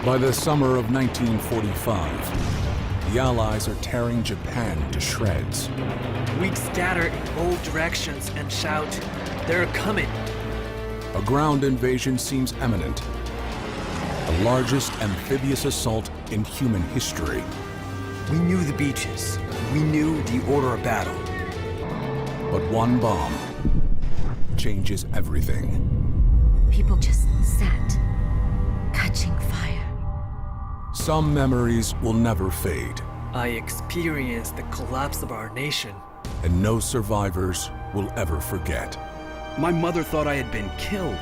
By the summer of 1945, the Allies are tearing Japan to shreds. We'd scatter in all directions and shout, "They're coming!" A ground invasion seems imminent. The largest amphibious assault in human history. We knew the beaches. We knew the order of battle. But one bomb changes everything. People just sat, catching fire. Some memories will never fade, I experienced the collapse of our nation. and no survivors will ever forget. My mother thought I had been killed.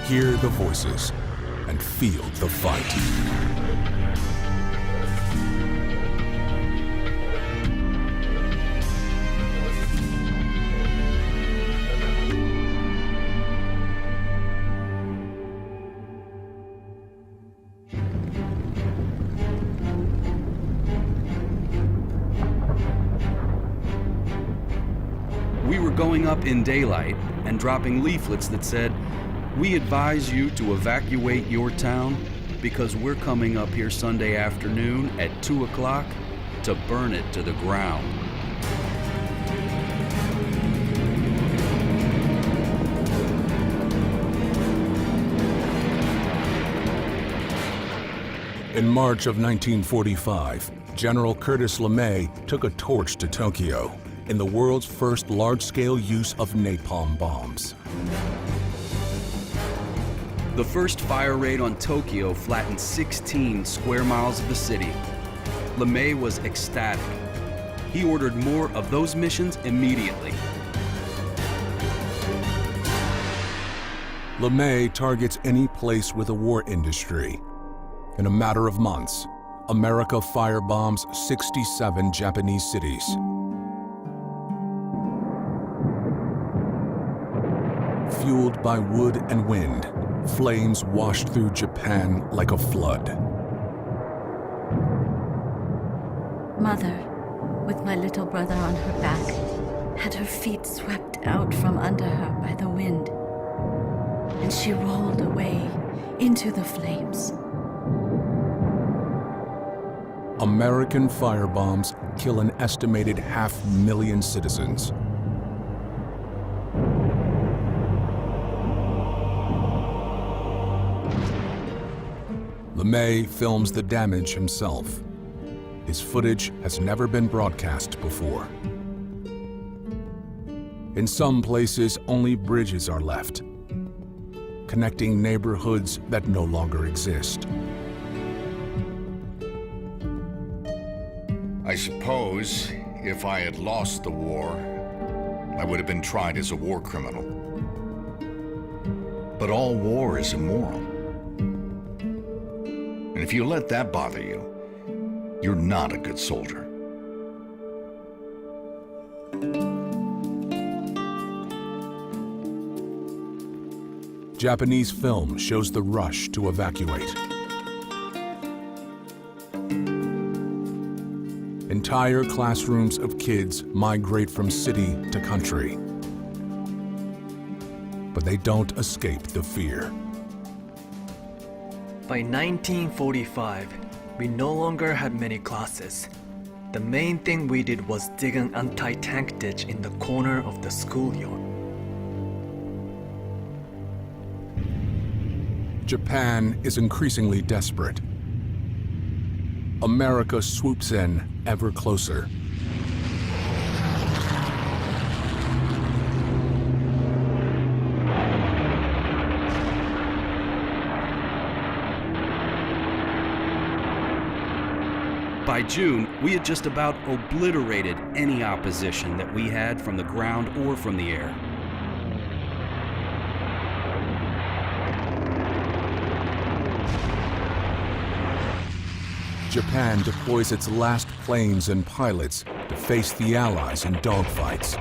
Hear the voices and feel the fight. We were going up in daylight and dropping leaflets that said, "We advise you to evacuate your town because we're coming up here Sunday afternoon at 2 o'clock to burn it to the ground." In March of 1945, General Curtis LeMay took a torch to Tokyo in the world's first large-scale use of napalm bombs. The first fire raid on Tokyo flattened 16 square miles of the city. LeMay was ecstatic. He ordered more of those missions immediately. LeMay targets any place with a war industry. In a matter of months, America firebombs 67 Japanese cities. Fueled by wood and wind, flames washed through Japan like a flood. Mother, with my little brother on her back, had her feet swept out from under her by the wind, and she rolled away into the flames. American firebombs kill an estimated 500,000 citizens. LeMay films the damage himself. His footage has never been broadcast before. In some places, only bridges are left, connecting neighborhoods that no longer exist. I suppose if I had lost the war, I would have been tried as a war criminal. But all war is immoral. And if you let that bother you, you're not a good soldier. Japanese film shows the rush to evacuate. Entire classrooms of kids migrate from city to country. But they don't escape the fear. By 1945, we no longer had many classes. The main thing we did was dig an anti-tank ditch in the corner of the schoolyard. Japan is increasingly desperate. America swoops in ever closer. By June, we had just about obliterated any opposition that we had from the ground or from the air. Japan deploys its last planes and pilots to face the Allies in dogfights.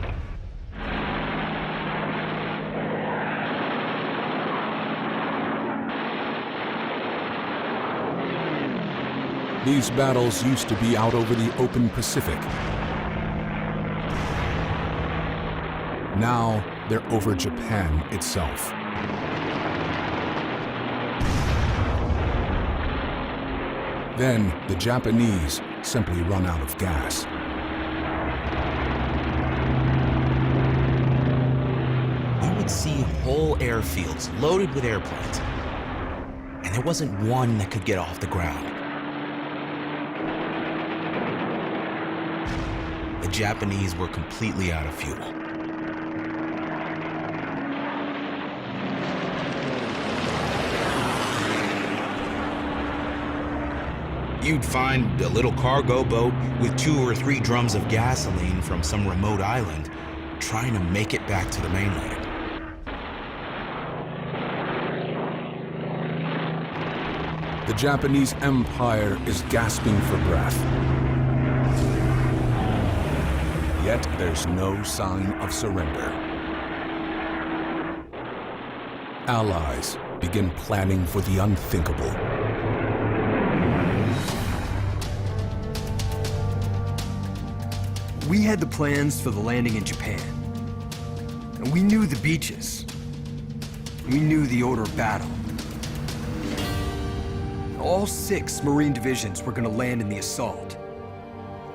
These battles used to be out over the open Pacific. Now they're over Japan itself. Then the Japanese simply run out of gas. You would see whole airfields loaded with airplanes, and there wasn't one that could get off the ground. The Japanese were completely out of fuel. You'd find a little cargo boat with 2 or 3 drums of gasoline from some remote island trying to make it back to the mainland. The Japanese Empire is gasping for breath. Yet there's no sign of surrender. Allies begin planning for the unthinkable. We had the plans for the landing in Japan. And we knew the beaches. We knew the order of battle. All 6 Marine divisions were going to land in the assault.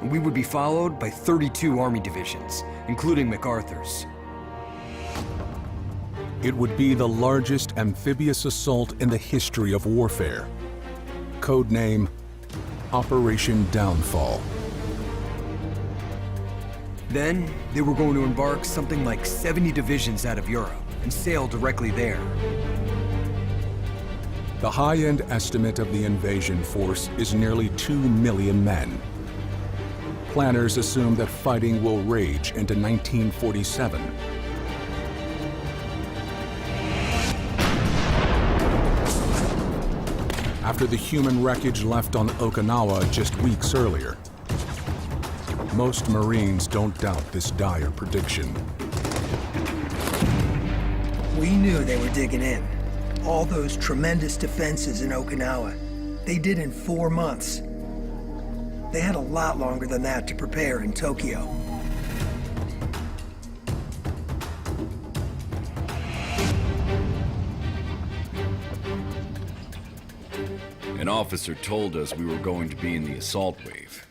And we would be followed by 32 Army divisions, including MacArthur's. It would be the largest amphibious assault in the history of warfare. Codename Operation Downfall. Then, they were going to embark something like 70 divisions out of Europe and sail directly there. The high-end estimate of the invasion force is nearly 2 million men. Planners assume that fighting will rage into 1947. After the human wreckage left on Okinawa just weeks earlier, most Marines don't doubt this dire prediction. We knew they were digging in. All those tremendous defenses in Okinawa, they did in 4 months. They had a lot longer than that to prepare in Tokyo. An officer told us we were going to be in the assault wave.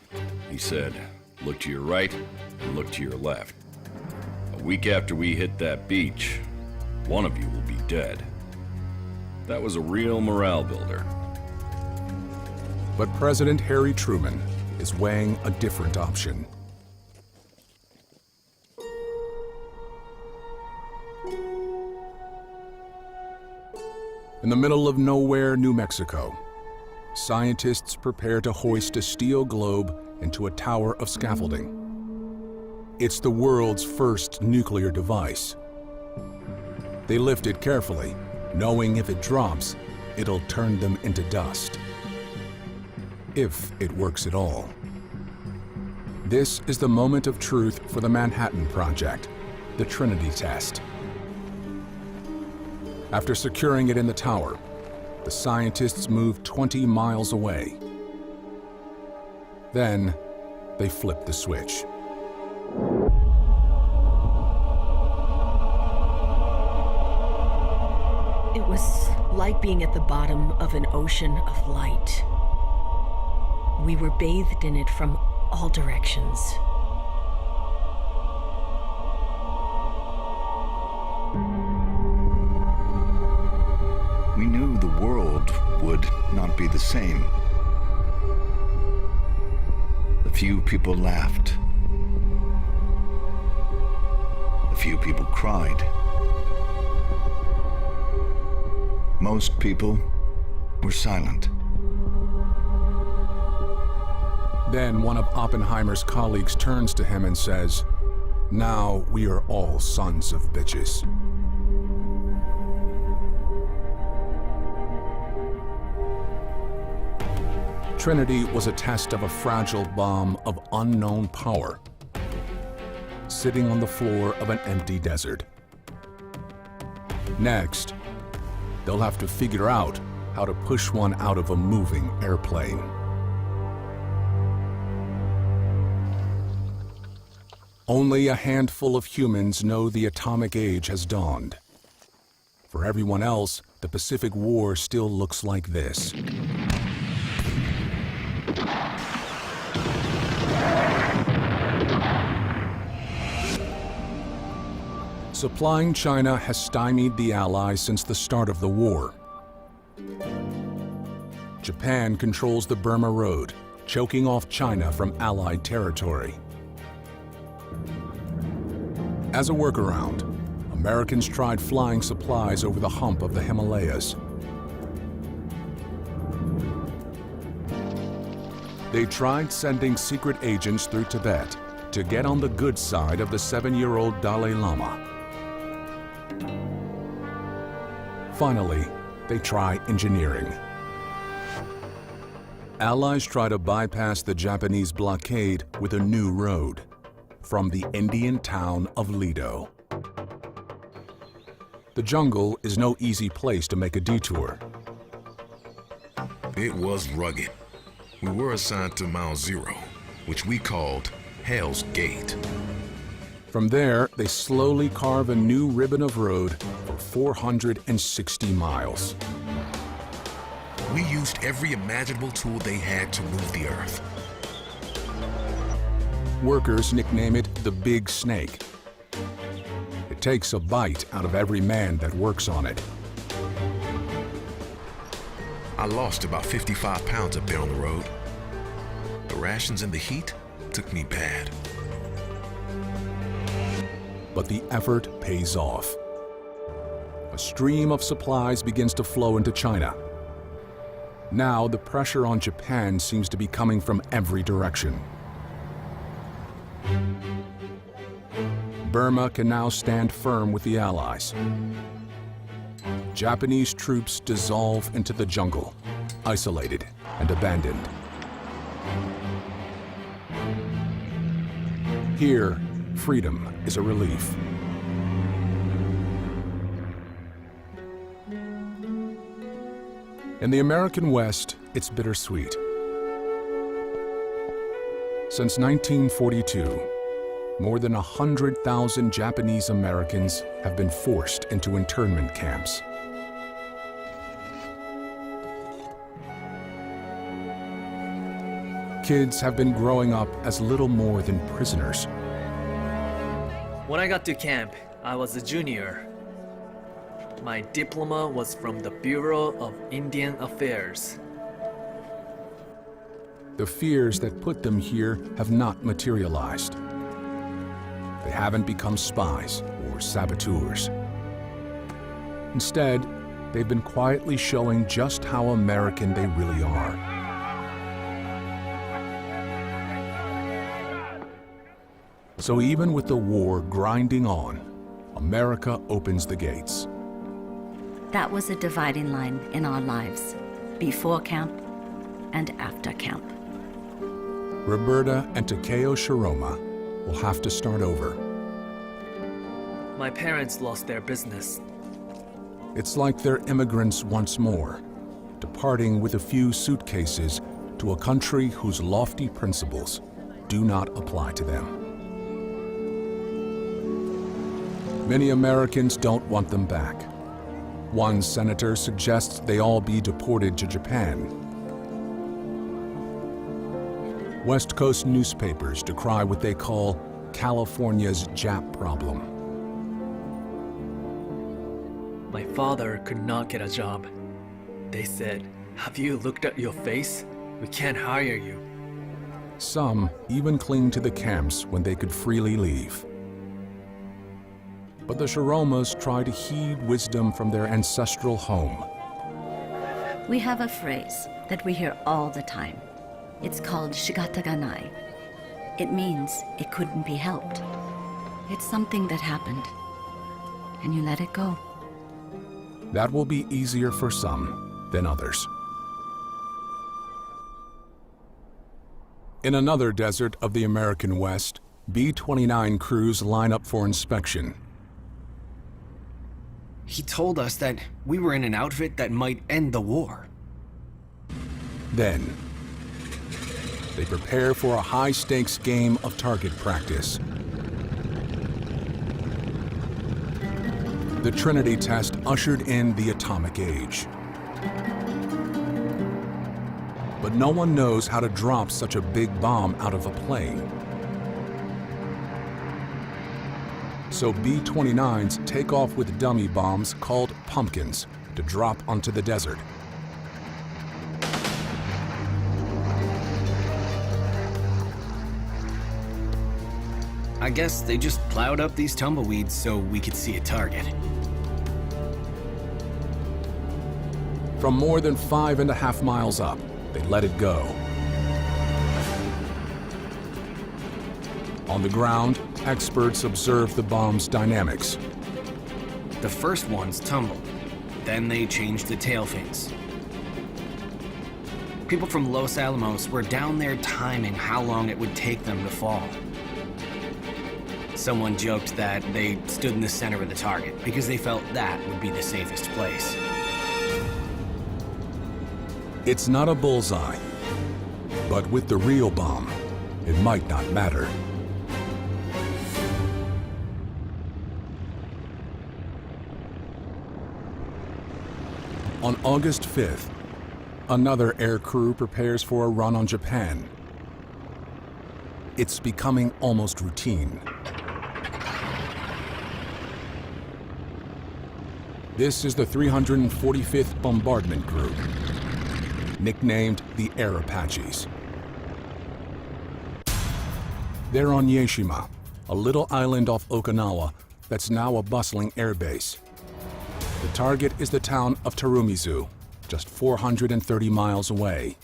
He said, look to your right and look to your left. A week after we hit that beach, one of you will be dead. That was a real morale builder. But President Harry Truman is weighing a different option. In the middle of nowhere, New Mexico, scientists prepare to hoist a steel globe into a tower of scaffolding. It's the world's first nuclear device. They lift it carefully, knowing if it drops, it'll turn them into dust. If it works at all. This is the moment of truth for the Manhattan Project, the Trinity test. After securing it in the tower, the scientists move 20 miles away. Then, they flip the switch. It was like being at the bottom of an ocean of light. We were bathed in it from all directions. We knew the world would not be the same. A few people laughed. A few people cried. Most people were silent. Then one of Oppenheimer's colleagues turns to him and says, "Now we are all sons of bitches." Trinity was a test of a fragile bomb of unknown power, sitting on the floor of an empty desert. Next, they'll have to figure out how to push one out of a moving airplane. Only a handful of humans know the atomic age has dawned. For everyone else, the Pacific War still looks like this. Supplying China has stymied the Allies since the start of the war. Japan controls the Burma Road, choking off China from Allied territory. As a workaround, Americans tried flying supplies over the hump of the Himalayas. They tried sending secret agents through Tibet to get on the good side of the 7-year-old Dalai Lama. Finally, they try engineering. Allies try to bypass the Japanese blockade with a new road from the Indian town of Leto. The jungle is no easy place to make a detour. It was rugged. We were assigned to Mile Zero, which we called Hell's Gate. From there, they slowly carve a new ribbon of road for 460 miles. We used every imaginable tool they had to move the earth. Workers nickname it the Big Snake. It takes a bite out of every man that works on it. I lost about 55 pounds up there on the road. The rations and the heat took me bad. But the effort pays off. A stream of supplies begins to flow into China. Now the pressure on Japan seems to be coming from every direction. Burma can now stand firm with the Allies. Japanese troops dissolve into the jungle, isolated and abandoned. Here, freedom is a relief. In the American West, it's bittersweet. Since 1942, more than 100,000 Japanese Americans have been forced into internment camps. Kids have been growing up as little more than prisoners. When I got to camp, I was a junior. My diploma was from the Bureau of Indian Affairs. The fears that put them here have not materialized. They haven't become spies or saboteurs. Instead, they've been quietly showing just how American they really are. So even with the war grinding on, America opens the gates. That was a dividing line in our lives, before camp and after camp. Roberta and Takeo Shiroma will have to start over. My parents lost their business. It's like they're immigrants once more, departing with a few suitcases to a country whose lofty principles do not apply to them. Many Americans don't want them back. One senator suggests they all be deported to Japan. West Coast newspapers decry what they call California's Jap problem. My father could not get a job. They said, "Have you looked at your face? We can't hire you." Some even cling to the camps when they could freely leave. But the Shiromas try to heed wisdom from their ancestral home. We have a phrase that we hear all the time. It's called shigataganai. It means it couldn't be helped. It's something that happened, and you let it go. That will be easier for some than others. In another desert of the American West, B-29 crews line up for inspection. He told us that we were in an outfit that might end the war. Then, they prepare for a high-stakes game of target practice. The Trinity test ushered in the atomic age. But no one knows how to drop such a big bomb out of a plane. So B-29s take off with dummy bombs called pumpkins to drop onto the desert. I guess they just plowed up these tumbleweeds so we could see a target. From more than 5.5 miles up, they let it go. On the ground, experts observe the bomb's dynamics. The first ones tumbled. Then they changed the tail fins. People from Los Alamos were down there timing how long it would take them to fall. Someone joked that they stood in the center of the target because they felt that would be the safest place. It's not a bullseye, but with the real bomb, it might not matter. On August 5th, another air crew prepares for a run on Japan. It's becoming almost routine. This is the 345th Bombardment Group, nicknamed the Air Apaches. They're on Yaeshima, a little island off Okinawa that's now a bustling airbase. The target is the town of Tarumizu, just 430 miles away.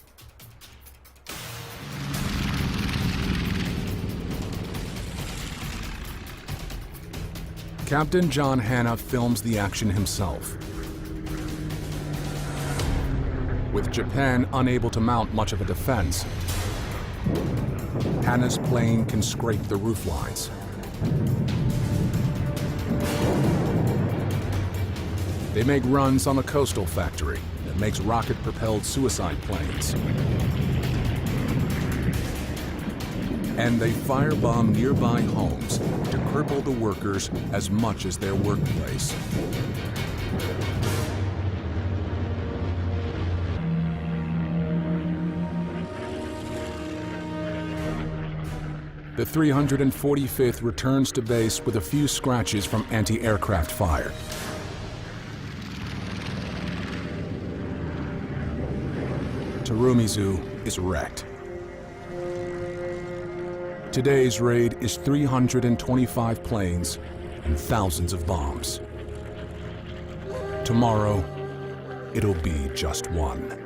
Captain John Hanna films the action himself. With Japan unable to mount much of a defense, Hanna's plane can scrape the roof lines. They make runs on a coastal factory that makes rocket-propelled suicide planes. And they firebomb nearby homes to cripple the workers as much as their workplace. The 345th returns to base with a few scratches from anti-aircraft fire. Tarumizu is wrecked. Today's raid is 325 planes and thousands of bombs. Tomorrow, it'll be just one.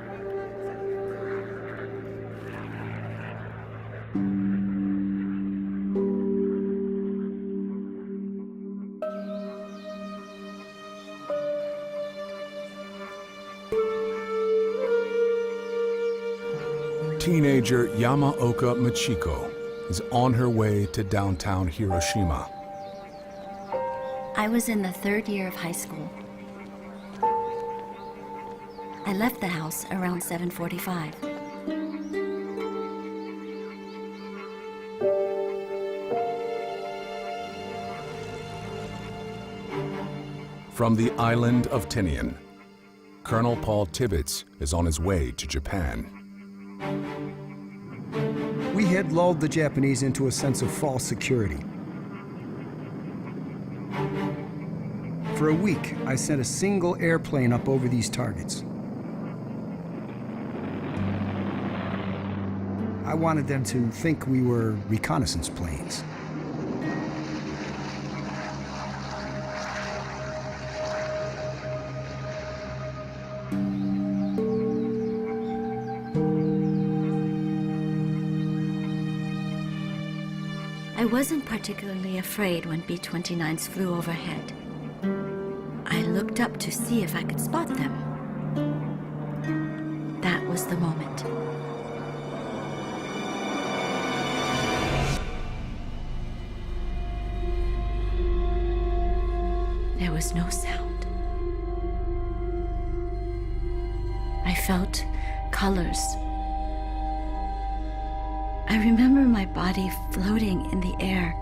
Teenager Yamaoka Machiko is on her way to downtown Hiroshima. I was in the 3rd year of high school. I left the house around 7:45. From the island of Tinian, Colonel Paul Tibbets is on his way to Japan. We had lulled the Japanese into a sense of false security. For a week, I sent a single airplane up over these targets. I wanted them to think we were reconnaissance planes. I wasn't particularly afraid when B-29s flew overhead. I looked up to see if I could spot them. That was the moment. There was no sound. I felt colors. I remember my body floating in the air.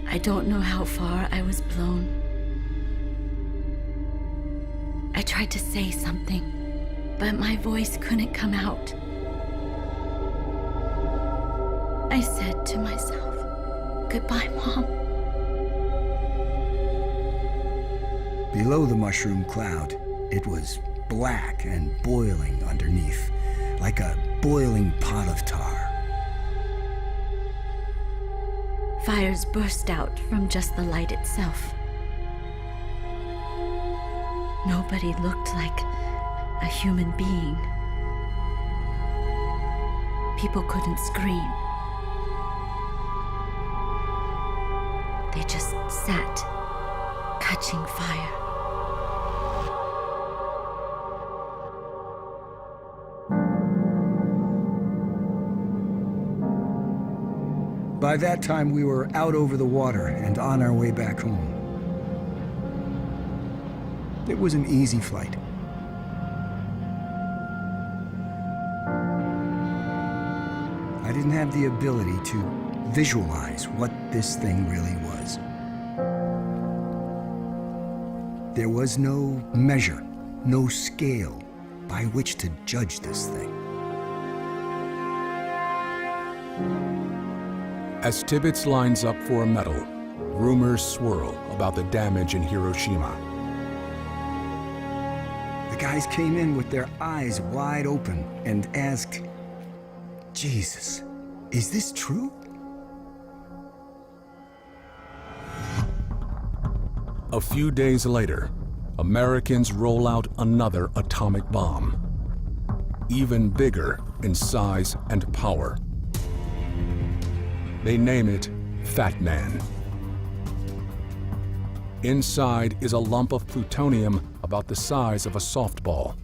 I don't know how far I was blown. I tried to say something, but my voice couldn't come out. I said to myself, Goodbye, Mom. Below the mushroom cloud, it was black and boiling underneath, like a boiling pot of tar. Fires burst out from just the light itself. Nobody looked like a human being. People couldn't scream. They just sat, catching fire. By that time, we were out over the water and on our way back home. It was an easy flight. I didn't have the ability to visualize what this thing really was. There was no measure, no scale by which to judge this thing. As Tibbets lines up for a medal, rumors swirl about the damage in Hiroshima. The guys came in with their eyes wide open and asked, "Jesus, is this true?" A few days later, Americans roll out another atomic bomb, even bigger in size and power. They name it Fat Man. Inside is a lump of plutonium about the size of a softball.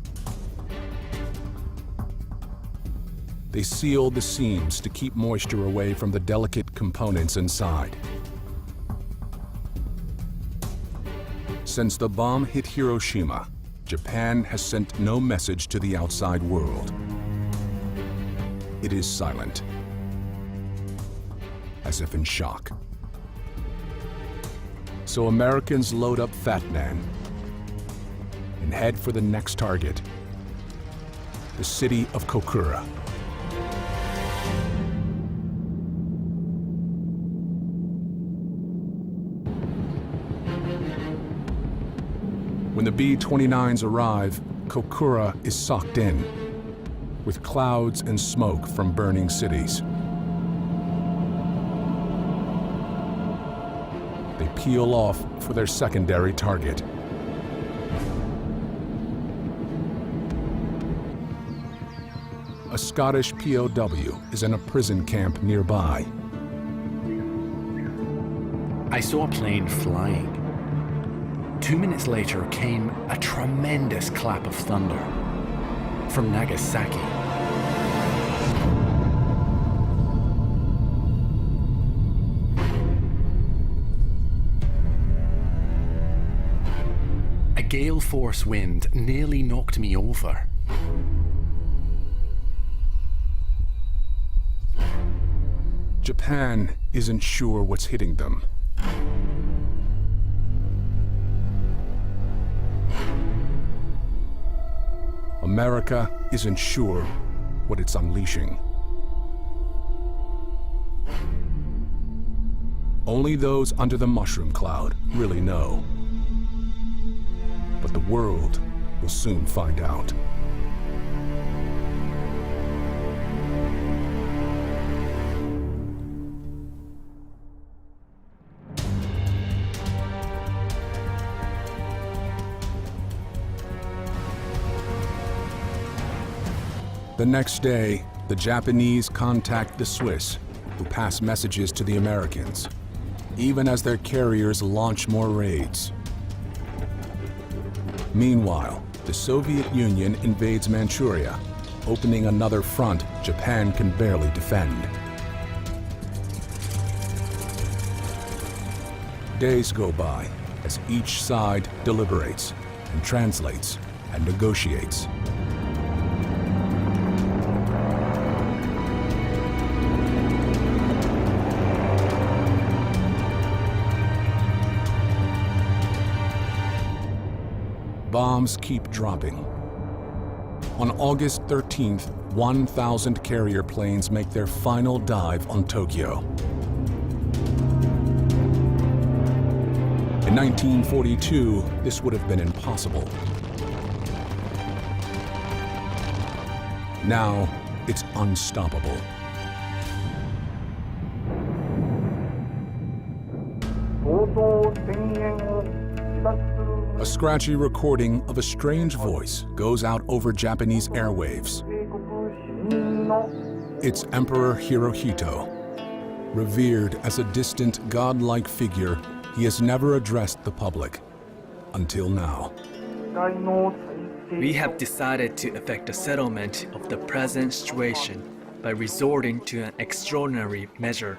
They sealed the seams to keep moisture away from the delicate components inside. Since the bomb hit Hiroshima, Japan has sent no message to the outside world. It is silent, as if in shock. So Americans load up Fat Man and head for the next target, the city of Kokura. When the B-29s arrive, Kokura is socked in, with clouds and smoke from burning cities. They peel off for their secondary target. A Scottish POW is in a prison camp nearby. I saw a plane flying. 2 minutes later came a tremendous clap of thunder from Nagasaki. A gale force wind nearly knocked me over. Japan isn't sure what's hitting them. America isn't sure what it's unleashing. Only those under the mushroom cloud really know. But the world will soon find out. The next day, the Japanese contact the Swiss, who pass messages to the Americans, even as their carriers launch more raids. Meanwhile, the Soviet Union invades Manchuria, opening another front Japan can barely defend. Days go by as each side deliberates and translates and negotiates. Bombs keep dropping. On August 13th, 1,000 carrier planes make their final dive on Tokyo. In 1942, this would have been impossible. Now, it's unstoppable. A scratchy recording of a strange voice goes out over Japanese airwaves. It's Emperor Hirohito. Revered as a distant, godlike figure, he has never addressed the public, until now. We have decided to effect a settlement of the present situation by resorting to an extraordinary measure.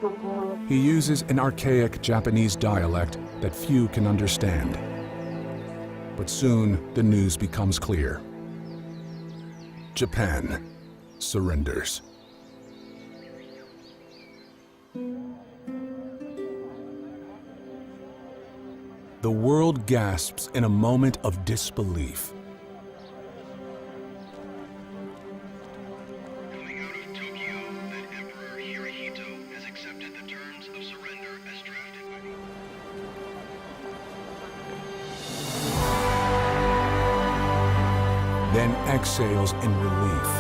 He uses an archaic Japanese dialect that few can understand. But soon, the news becomes clear. Japan surrenders. The world gasps in a moment of disbelief. Coming out of Tokyo, that Emperor Hirohito has accepted the terms of surrender as drafted by the... Then exhales in relief.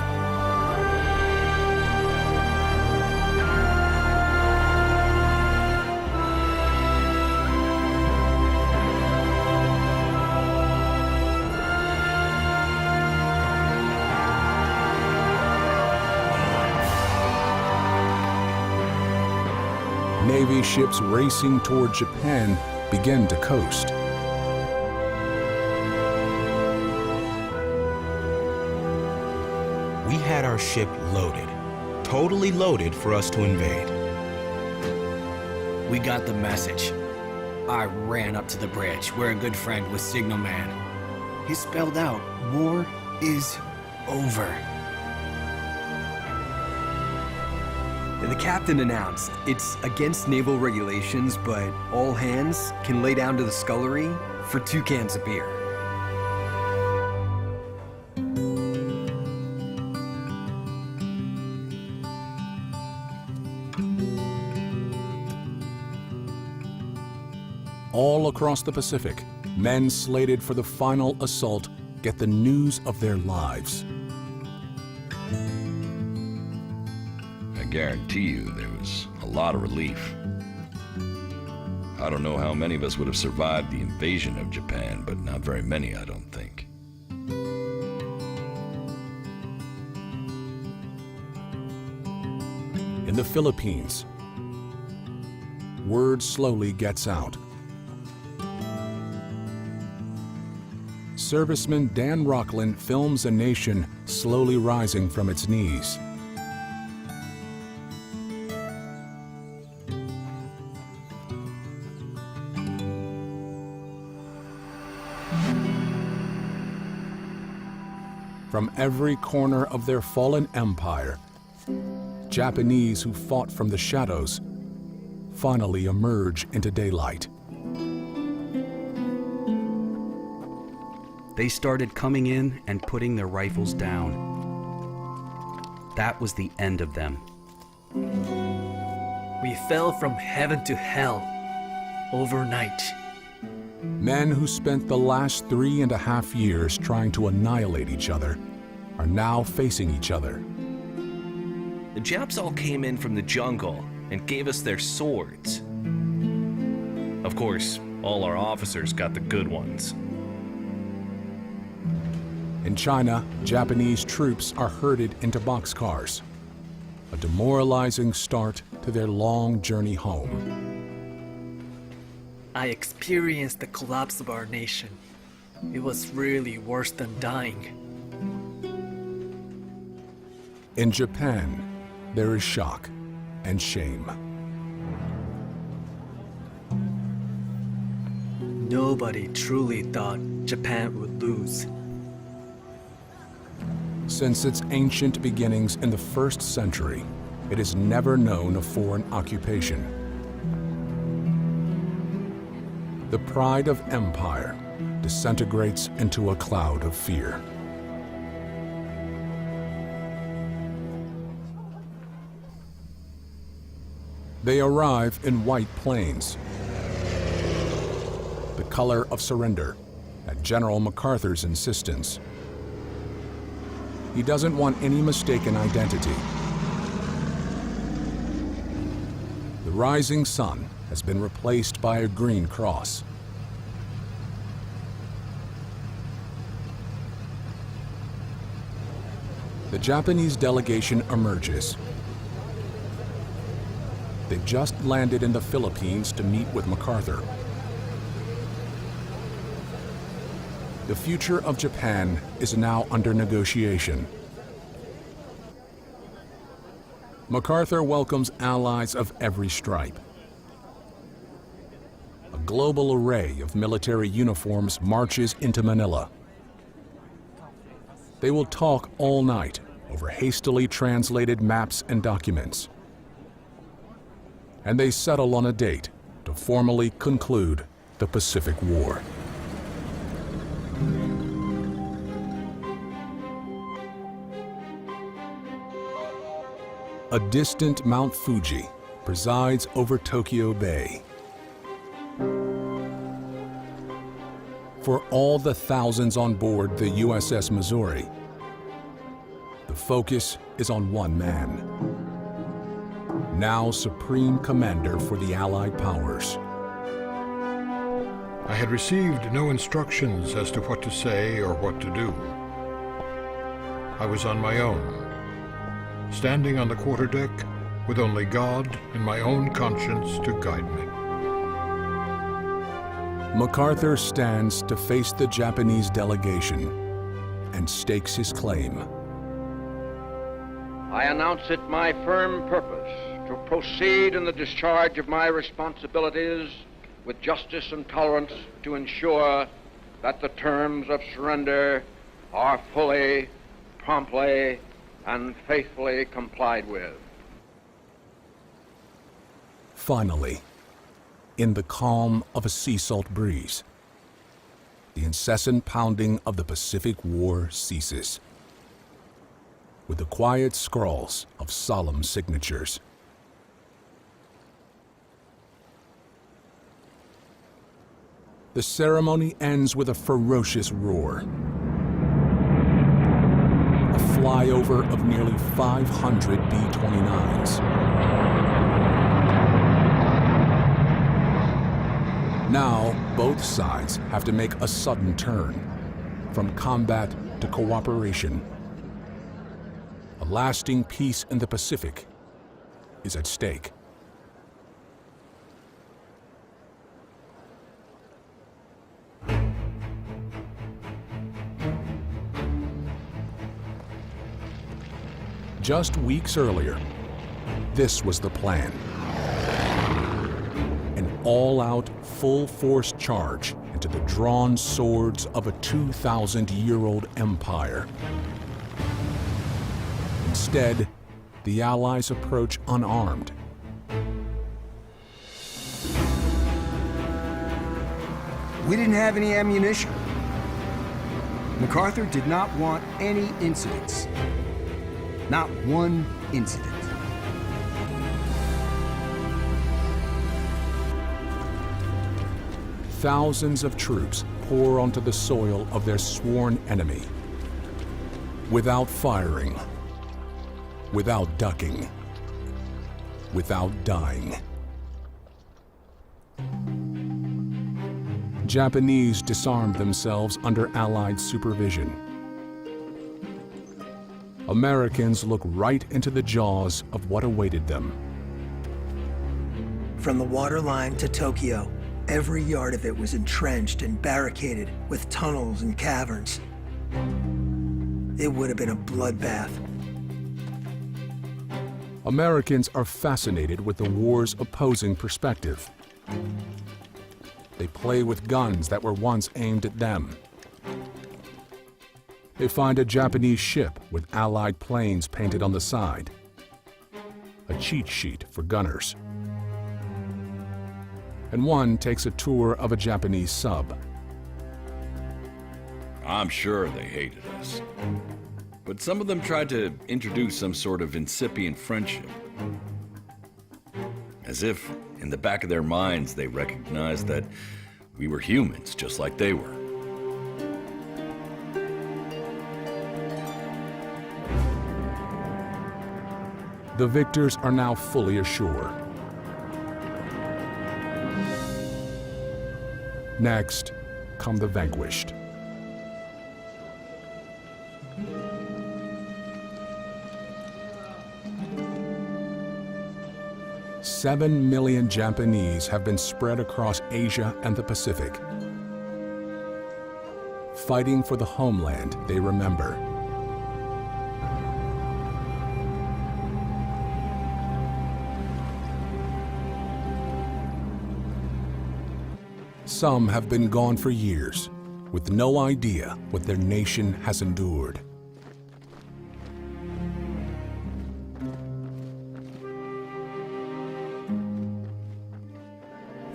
Navy ships racing toward Japan begin to coast. We had our ship loaded, totally loaded for us to invade. We got the message. I ran up to the bridge where a good friend was signal man. He spelled out, war is over. The captain announced it's against naval regulations, but all hands can lay down to the scullery for 2 cans of beer. All across the Pacific, men slated for the final assault get the news of their lives. I guarantee you there was a lot of relief. I don't know how many of us would have survived the invasion of Japan, but not very many, I don't think. In the Philippines, word slowly gets out. Serviceman Dan Rocklin films a nation slowly rising from its knees. From every corner of their fallen empire, Japanese who fought from the shadows finally emerge into daylight. They started coming in and putting their rifles down. That was the end of them. We fell from heaven to hell overnight. Men who spent the last 3.5 years trying to annihilate each other are now facing each other. The Japs all came in from the jungle and gave us their swords. Of course, all our officers got the good ones. In China, Japanese troops are herded into boxcars, a demoralizing start to their long journey home. I experienced the collapse of our nation. It was really worse than dying. In Japan, there is shock and shame. Nobody truly thought Japan would lose. Since its ancient beginnings in the 1st century, it has never known a foreign occupation. The pride of empire disintegrates into a cloud of fear. They arrive in White Plains. the color of surrender, at General MacArthur's insistence. He doesn't want any mistaken identity. The rising sun has been replaced by a green cross. The Japanese delegation emerges. They've just landed in the Philippines to meet with MacArthur. The future of Japan is now under negotiation. MacArthur welcomes allies of every stripe. A global array of military uniforms marches into Manila. They will talk all night over hastily translated maps and documents. And they settle on a date to formally conclude the Pacific War. A distant Mount Fuji presides over Tokyo Bay. For all the thousands on board the USS Missouri, the focus is on one man, now Supreme Commander for the Allied Powers. I had received no instructions as to what to say or what to do. I was on my own, standing on the quarterdeck with only God and my own conscience to guide me. MacArthur stands to face the Japanese delegation and stakes his claim. I announce it my firm purpose to proceed in the discharge of my responsibilities with justice and tolerance to ensure that the terms of surrender are fully, promptly, and faithfully complied with. Finally, in the calm of a sea salt breeze, the incessant pounding of the Pacific War ceases, with the quiet scrawls of solemn signatures. The ceremony ends with a ferocious roar. A flyover of nearly 500 B-29s. Now, both sides have to make a sudden turn, from combat to cooperation. A lasting peace in the Pacific is at stake. Just weeks earlier, this was the plan. An all-out, full-force charge into the drawn swords of a 2,000-year-old empire. Instead, the Allies approach unarmed. We didn't have any ammunition. MacArthur did not want any incidents. Not one incident. Thousands of troops pour onto the soil of their sworn enemy, without firing, without ducking, without dying. Japanese disarmed themselves under Allied supervision. Americans look right into the jaws of what awaited them. From the waterline to Tokyo, every yard of it was entrenched and barricaded with tunnels and caverns. It would have been a bloodbath. Americans are fascinated with the war's opposing perspective. They play with guns that were once aimed at them. They find a Japanese ship with Allied planes painted on the side. A cheat sheet for gunners. And one takes a tour of a Japanese sub. I'm sure they hated us. But some of them tried to introduce some sort of incipient friendship. As if, in the back of their minds, they recognized that We were humans, just like they were. The victors are now fully ashore. Next come the vanquished. "7 million Japanese have been spread across Asia and the Pacific, fighting for the homeland they remember. Some have been gone for years, with no idea what their nation has endured.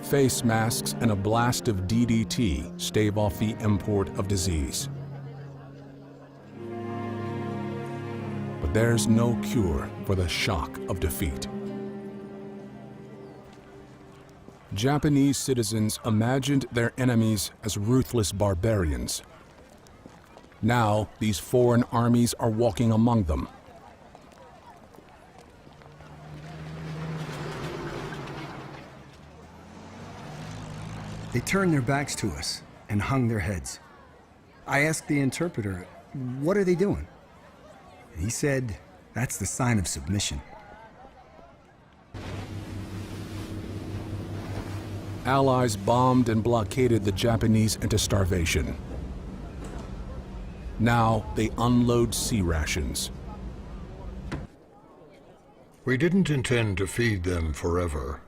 Face masks and a blast of DDT stave off the import of disease. But there's no cure for the shock of defeat. Japanese citizens imagined their enemies as ruthless barbarians. Now, these foreign armies are walking among them. They turned their backs to us and hung their heads. I asked the interpreter, "What are they doing?" He said, "That's the sign of submission." Allies bombed and blockaded the Japanese into starvation. Now they unload sea rations. We didn't intend to feed them forever.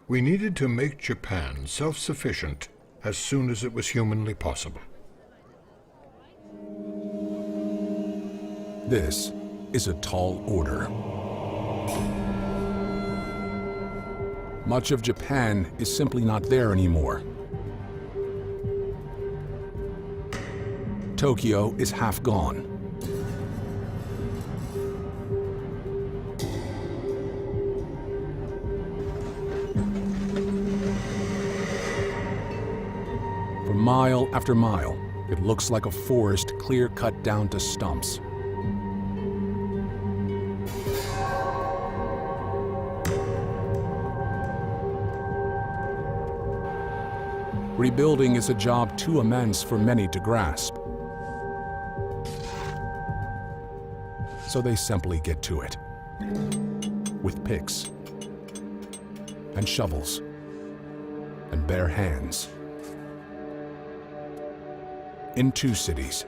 We needed to make Japan self-sufficient as soon as it was humanly possible. This is a tall order. Much of Japan is simply not there anymore. Tokyo is half gone. For mile after mile, it looks like a forest clear-cut down to stumps. Rebuilding is a job too immense for many to grasp. So they simply get to it, with picks and shovels and bare hands. In 2 cities,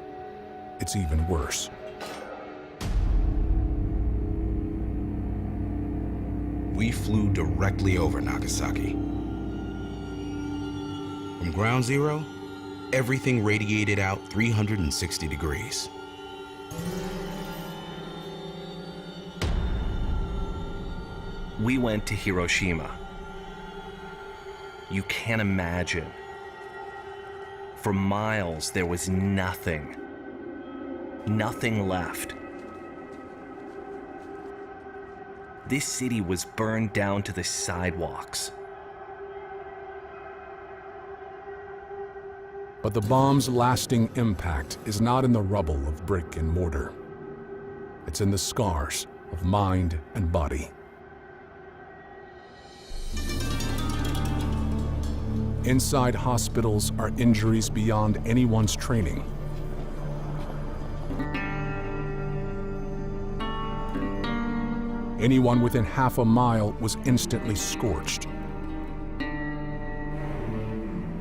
it's even worse. We flew directly over Nagasaki. From ground zero, everything radiated out 360 degrees. We went to Hiroshima. You can't imagine. For miles, there was nothing. Nothing left. This city was burned down to the sidewalks. But the bomb's lasting impact is not in the rubble of brick and mortar. It's in the scars of mind and body. Inside hospitals are injuries beyond anyone's training. Anyone within half a mile was instantly scorched.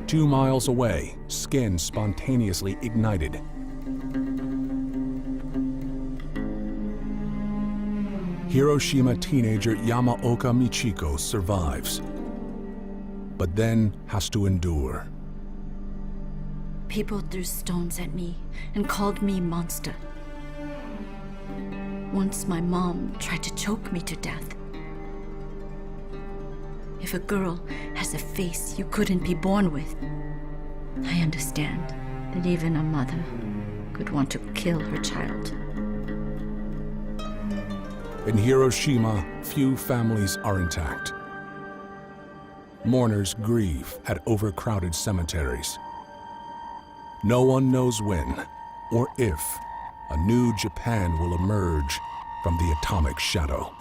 2 miles away, skin spontaneously ignited. Hiroshima teenager Yamaoka Michiko survives, but then has to endure. People threw stones at me and called me monster. Once my mom tried to choke me to death. If a girl has a face you couldn't be born with, I understand that even a mother could want to kill her child. In Hiroshima, few families are intact. mourners grieve at overcrowded cemeteries. No one knows when or if a new Japan will emerge from the atomic shadow.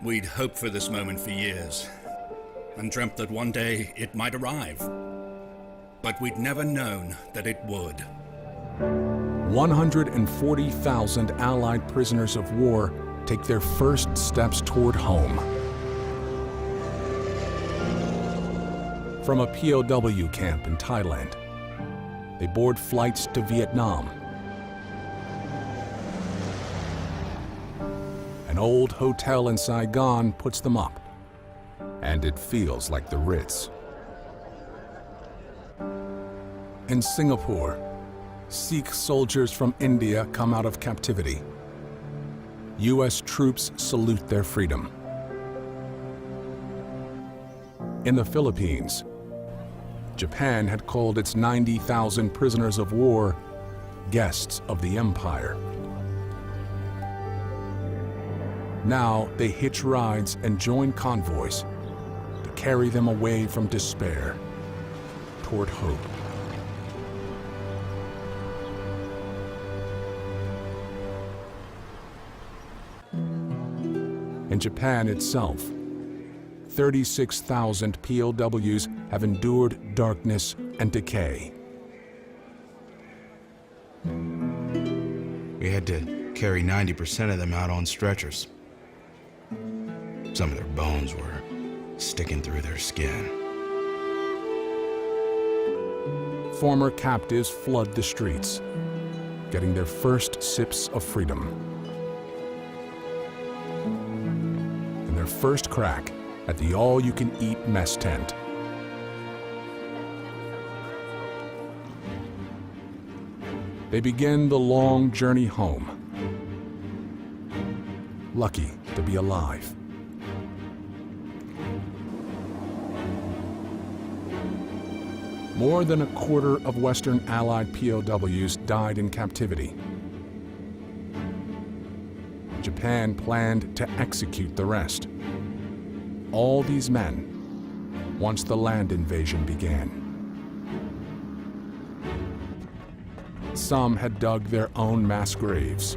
We'd hoped for this moment for years, and dreamt that one day it might arrive. But we'd never known that it would. 140,000 Allied prisoners of war take their first steps toward home. From a POW camp in Thailand, they board flights to Vietnam. An old hotel in Saigon puts them up, and it feels like the Ritz. In Singapore, Sikh soldiers from India come out of captivity. US troops salute their freedom. In the Philippines, Japan had called its 90,000 prisoners of war guests of the empire. Now they hitch rides and join convoys to carry them away from despair toward hope. In Japan itself, 36,000 POWs have endured darkness and decay. We had to carry 90% of them out on stretchers. Some of their bones were sticking through their skin. Former captives flood the streets, getting their first sips of freedom. And their first crack at the all-you-can-eat mess tent. They begin the long journey home, lucky to be alive. More than a quarter of Western Allied POWs died in captivity. Japan planned to execute the rest. All these men, once the land invasion began. Some had dug their own mass graves.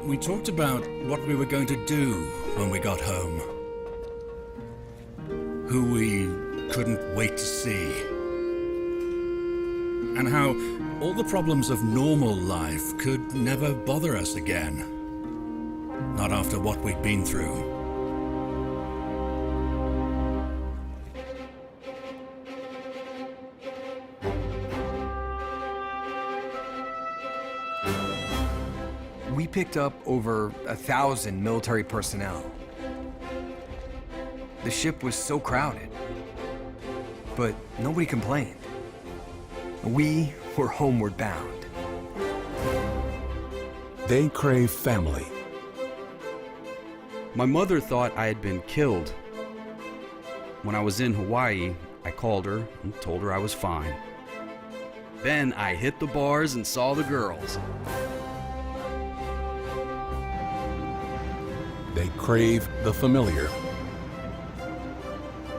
We talked about what we were going to do when we got home. Who we couldn't wait to see. And how all the problems of normal life could never bother us again. Not after what we'd been through. We picked up over 1,000 military personnel. The ship was so crowded, but nobody complained. We were homeward bound. They crave family. My mother thought I had been killed. When I was in Hawaii, I called her and told her I was fine. Then I hit the bars and saw the girls. They crave the familiar.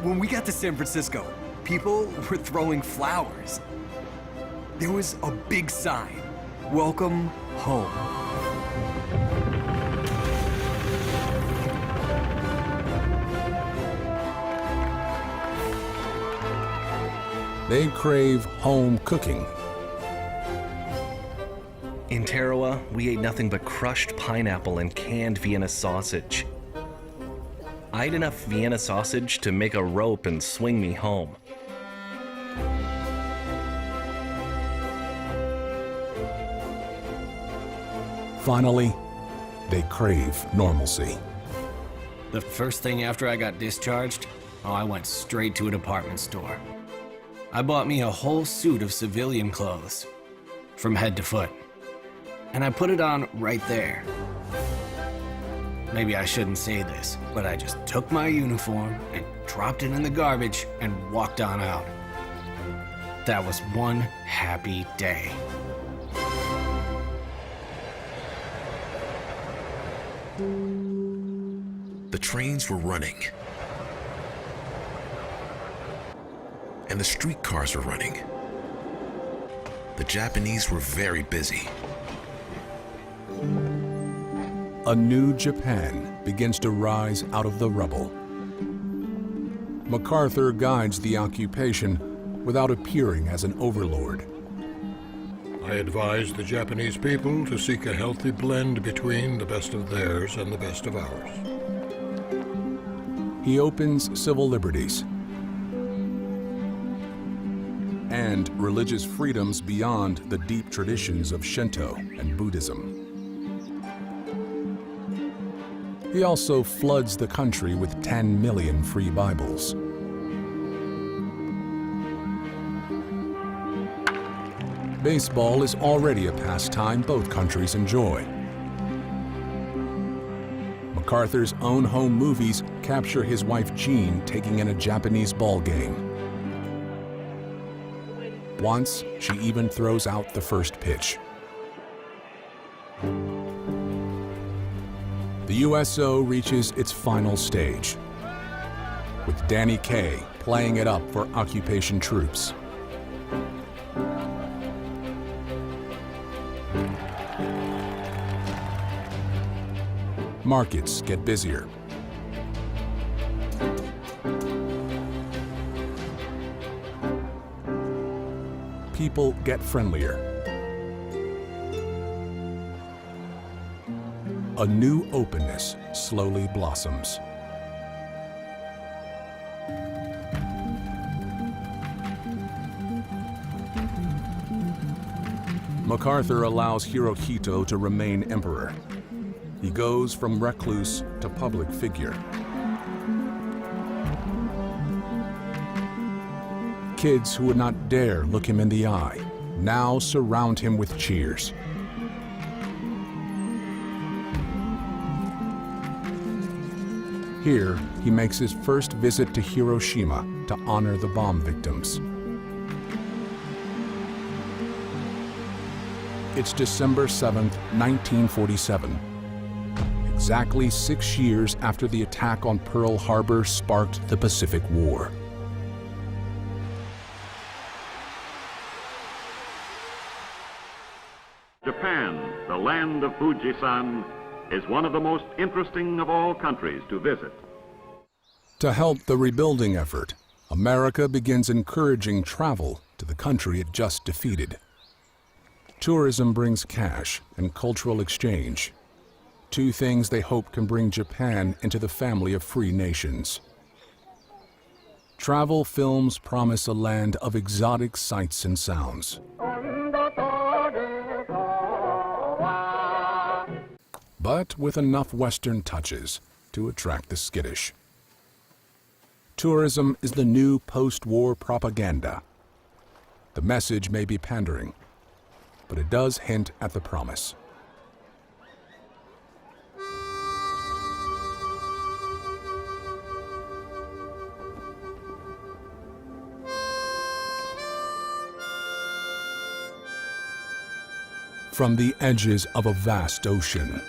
When we got to San Francisco, people were throwing flowers. There was a big sign, "Welcome home." They crave home cooking. In Tarawa, we ate nothing but crushed pineapple and canned Vienna sausage. I ate enough Vienna sausage to make a rope and swing me home. Finally, they crave normalcy. The first thing after I got discharged, I went straight to a department store. I bought me a whole suit of civilian clothes, from head to foot. And I put it on right there. Maybe I shouldn't say this, but I just took my uniform and dropped it in the garbage and walked on out. That was one happy day. The trains were running. And the streetcars were running. The Japanese were very busy. A new Japan begins to rise out of the rubble. MacArthur guides the occupation without appearing as an overlord. I advise the Japanese people to seek a healthy blend between the best of theirs and the best of ours. He opens civil liberties and religious freedoms beyond the deep traditions of Shinto and Buddhism. He also floods the country with 10 million free Bibles. Baseball is already a pastime both countries enjoy. MacArthur's own home movies capture his wife Jean taking in a Japanese ball game. Once, she even throws out the first pitch. The USO reaches its final stage, with Danny Kaye playing it up for occupation troops. Markets get busier. People get friendlier. A new openness slowly blossoms. MacArthur allows Hirohito to remain emperor. He goes from recluse to public figure. Kids who would not dare look him in the eye now surround him with cheers. Here, he makes his first visit to Hiroshima to honor the bomb victims. It's December 7th, 1947. Exactly 6 years after the attack on Pearl Harbor sparked the Pacific War. Japan, the land of Fujisan, is one of the most interesting of all countries to visit. To help the rebuilding effort, America begins encouraging travel to the country it just defeated. Tourism brings cash and cultural exchange, two things they hope can bring Japan into the family of free nations. Travel films promise a land of exotic sights and sounds. But with enough Western touches to attract the skittish. Tourism is the new post-war propaganda. The message may be pandering, but it does hint at the promise. From the edges of a vast ocean,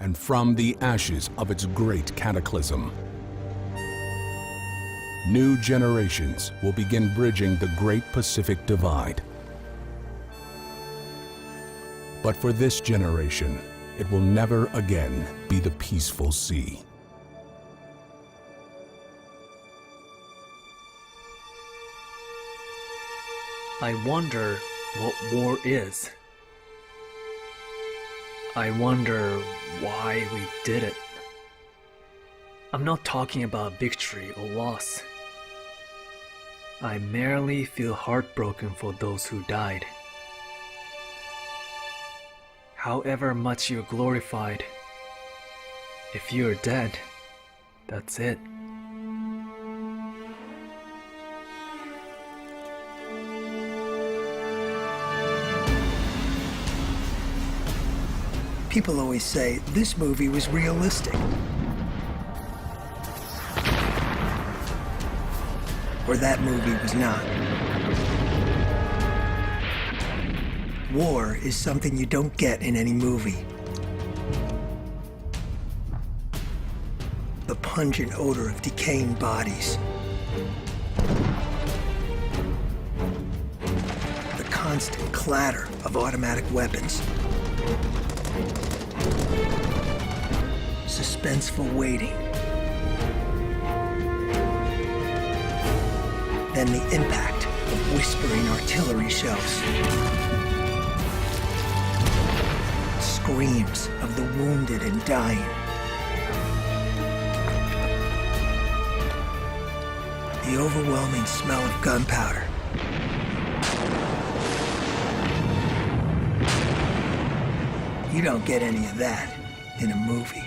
and from the ashes of its great cataclysm, new generations will begin bridging the Great Pacific Divide. But for this generation, it will never again be the peaceful sea. I wonder what war is. I wonder why we did it. I'm not talking about victory or loss. I merely feel heartbroken for those who died. However much you're glorified, if you're dead, that's it. People always say this movie was realistic. Or that movie was not. War is something you don't get in any movie. pungent odor of decaying bodies. The constant clatter of automatic weapons. Suspenseful waiting. Then the impact of whispering artillery shells. Screams of the wounded and dying. The overwhelming smell of gunpowder. You don't get any of that in a movie.